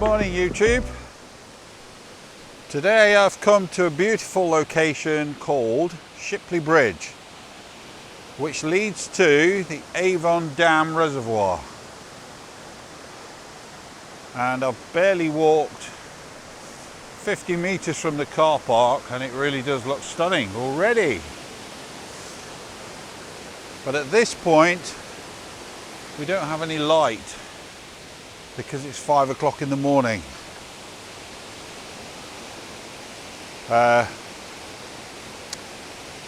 morning YouTube. Today I've come to a beautiful location called Shipley Bridge, which leads to the Avon Dam Reservoir. And I've barely walked 50 meters from the car park and it really does look stunning already. But at this point we don't have any light because it's 5 o'clock in the morning. But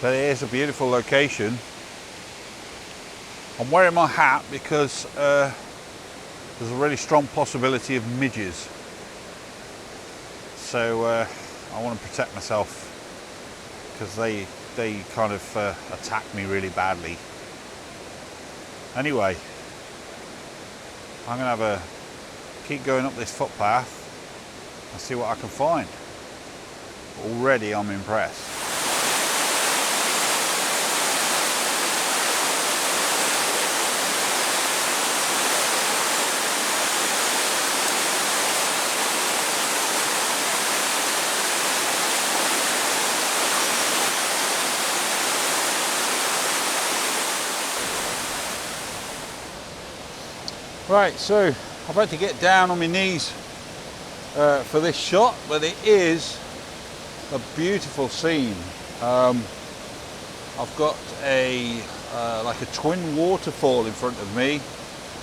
it is a beautiful location. I'm wearing my hat because there's a really strong possibility of midges. So I want to protect myself because they kind of attack me really badly. Anyway, I'm going to keep going up this footpath and see what I can find. Already I'm impressed. Right, so I've had to get down on my knees for this shot, but it is a beautiful scene. I've got like a twin waterfall in front of me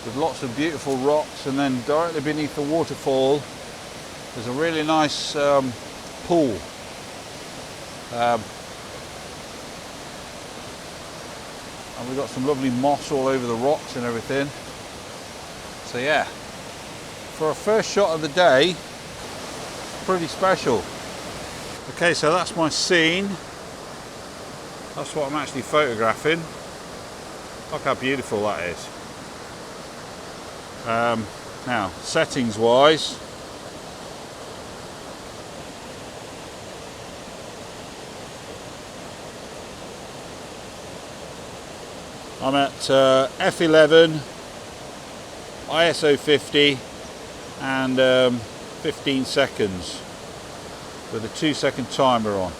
with lots of beautiful rocks, and then directly beneath the waterfall there's a really nice pool. And we've got some lovely moss all over the rocks and everything. So yeah, for a first shot of the day, pretty special. Okay, so that's my scene. That's what I'm actually photographing. Look how beautiful that is. Now, settings wise, I'm at f11, ISO 50 and 15 seconds with a 2-second timer on.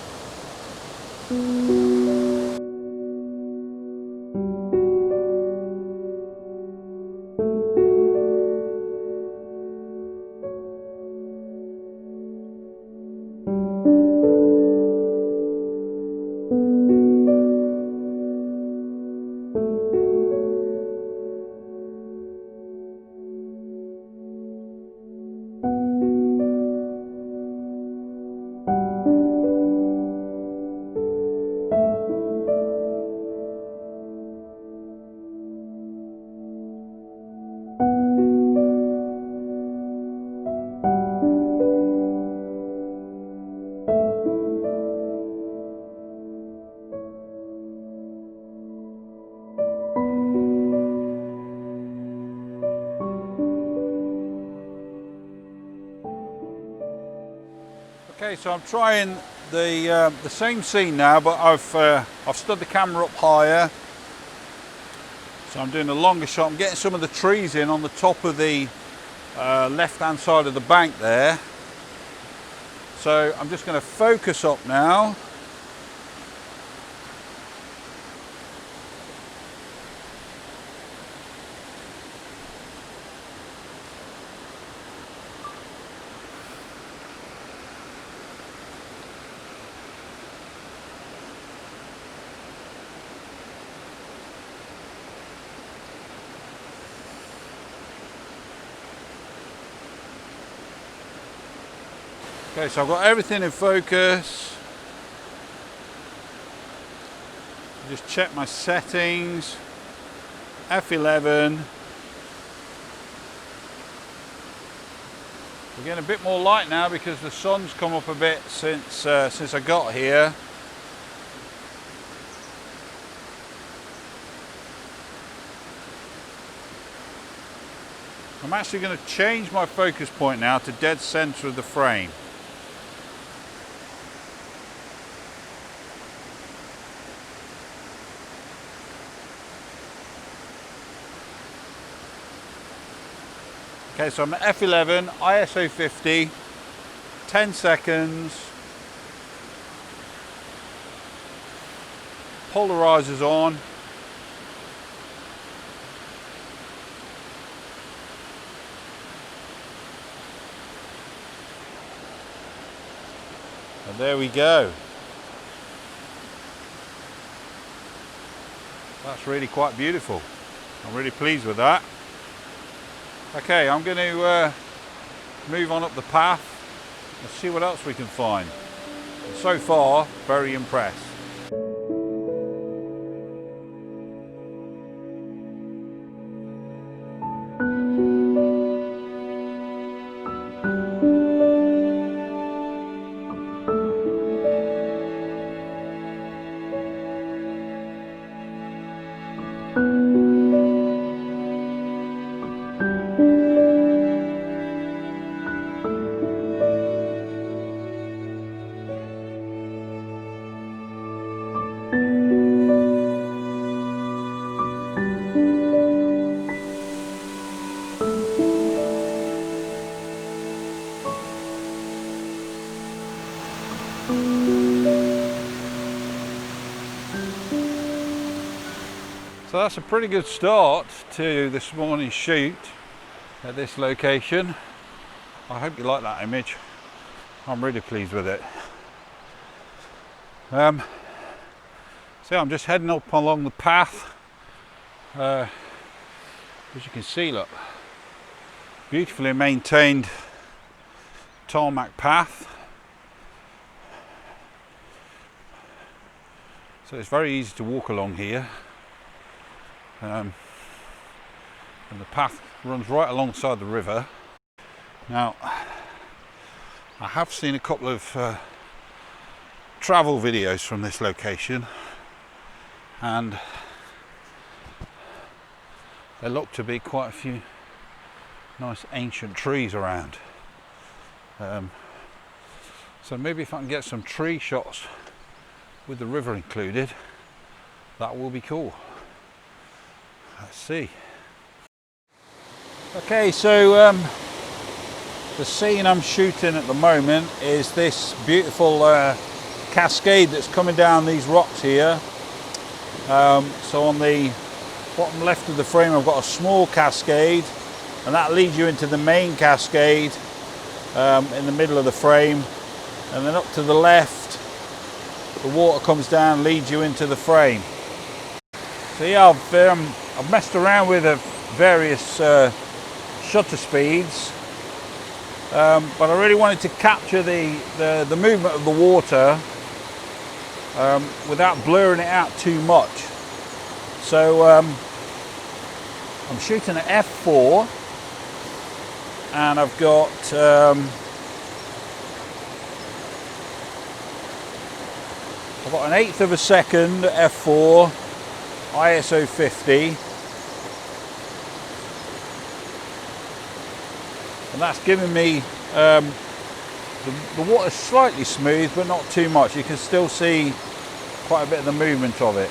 Okay, so I'm trying the same scene now, but I've stood the camera up higher. So I'm doing a longer shot. I'm getting some of the trees in on the top of the left-hand side of the bank there. So I'm just going to focus up now. Okay, so I've got everything in focus. Just check my settings. F11. We're getting a bit more light now because the sun's come up a bit since I got here. I'm actually going to change my focus point now to dead center of the frame. Okay, so I'm at F11, ISO 50, 10 seconds, polarizers on. And there we go. That's really quite beautiful. I'm really pleased with that. Okay, I'm going to move on up the path and see what else we can find. And so far, very impressed. So that's a pretty good start to this morning's shoot at this location. I hope you like that image. I'm really pleased with it. So I'm just heading up along the path. As you can see, look, beautifully maintained tarmac path. So it's very easy to walk along here. And the path runs right alongside the river. Now, I have seen a couple of travel videos from this location, and there look to be quite a few nice ancient trees around. So maybe if I can get some tree shots with the river included, that will be cool. Let's see. Okay, so the scene I'm shooting at the moment is this beautiful cascade that's coming down these rocks here. So on the bottom left of the frame I've got a small cascade, and that leads you into the main cascade in the middle of the frame, and then up to the left the water comes down, leads you into the frame. So yeah, I've messed around with various shutter speeds, but I really wanted to capture the movement of the water without blurring it out too much. So I'm shooting at f4, and I've got an eighth of a second at f4, ISO 50, and that's giving me the water's slightly smooth but not too much. You can still see quite a bit of the movement of it.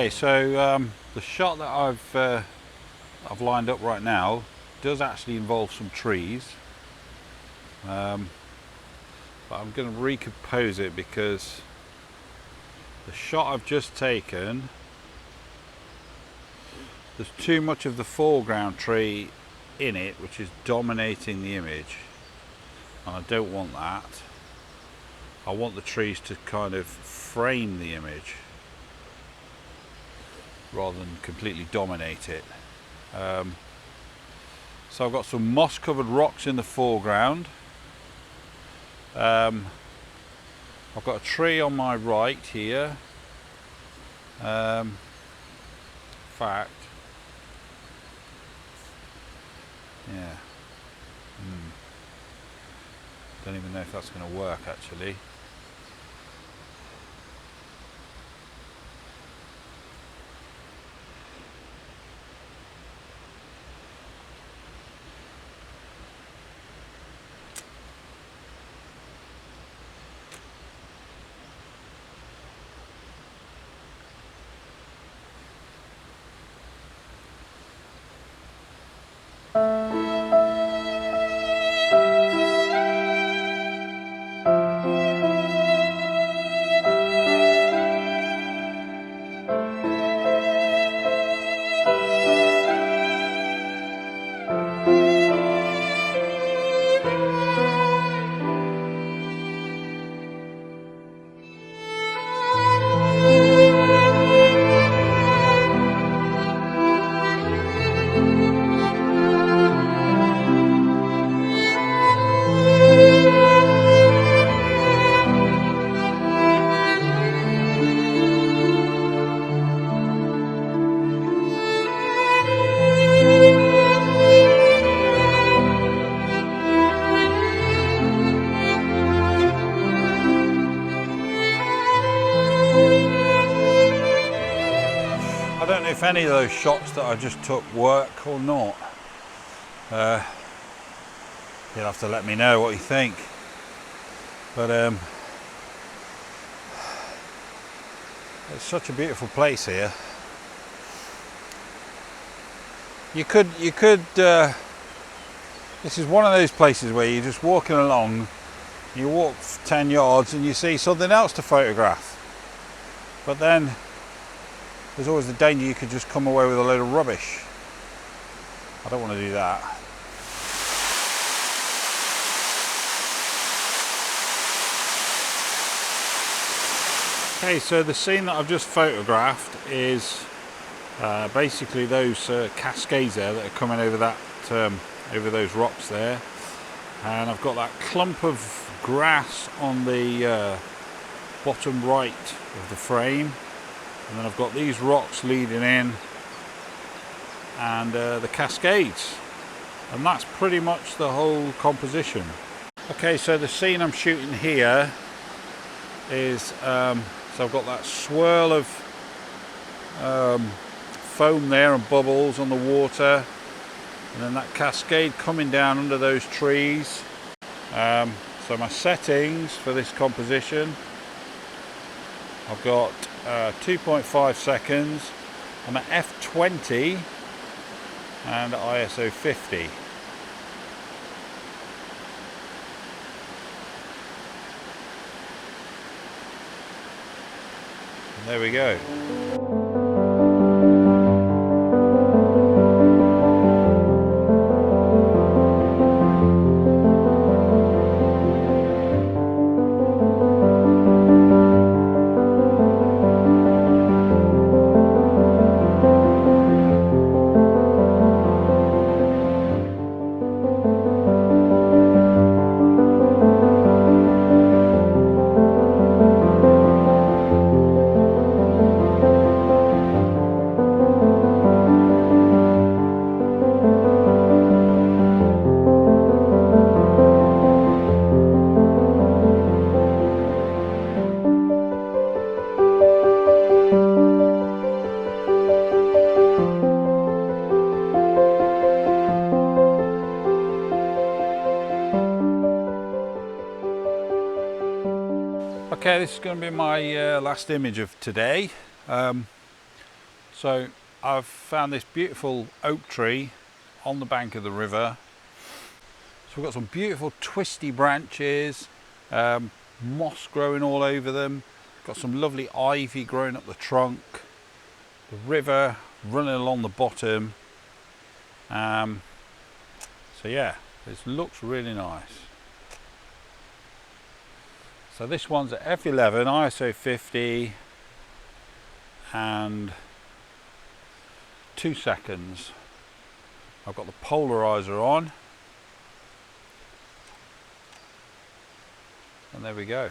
Okay, so the shot that I've lined up right now does actually involve some trees, but I'm going to recompose it because the shot I've just taken, there's too much of the foreground tree in it which is dominating the image, and I don't want that. I want the trees to kind of frame the image rather than completely dominate it. So I've got some moss covered rocks in the foreground. I've got a tree on my right here. In fact, yeah, don't even know if that's going to work actually. I don't know if any of those shots that I just took work or not. You'll have to let me know what you think. But it's such a beautiful place here. You could this is one of those places where you're just walking along, you walk 10 yards and you see something else to photograph. But then there's always the danger you could just come away with a load of rubbish. I don't want to do that. Okay, so the scene that I've just photographed is basically those cascades there that are coming over that over those rocks there, and I've got that clump of grass on the bottom right of the frame, and then I've got these rocks leading in and the cascades, and that's pretty much the whole composition. Okay, so the scene I'm shooting here is so I've got that swirl of foam there and bubbles on the water, and then that cascade coming down under those trees. So my settings for this composition, I've got 2.5 seconds. I'm at f20 and ISO 50. And there we go. Okay, this is going to be my last image of today. So I've found this beautiful oak tree on the bank of the river. So we've got some beautiful twisty branches, moss growing all over them. Got some lovely ivy growing up the trunk. The river running along the bottom. So yeah, this looks really nice. So this one's at f11, ISO 50 and 2 seconds. I've got the polarizer on. And there we go.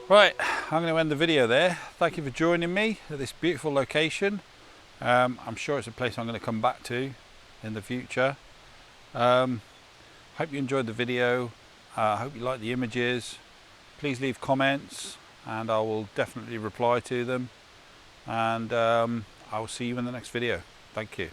Right, I'm going to end the video there. Thank you for joining me at this beautiful location. I'm sure it's a place I'm going to come back to in the future. Hope you enjoyed the video. Hope you like the images. Please leave comments and I will definitely reply to them. And I will see you in the next video. Thank you.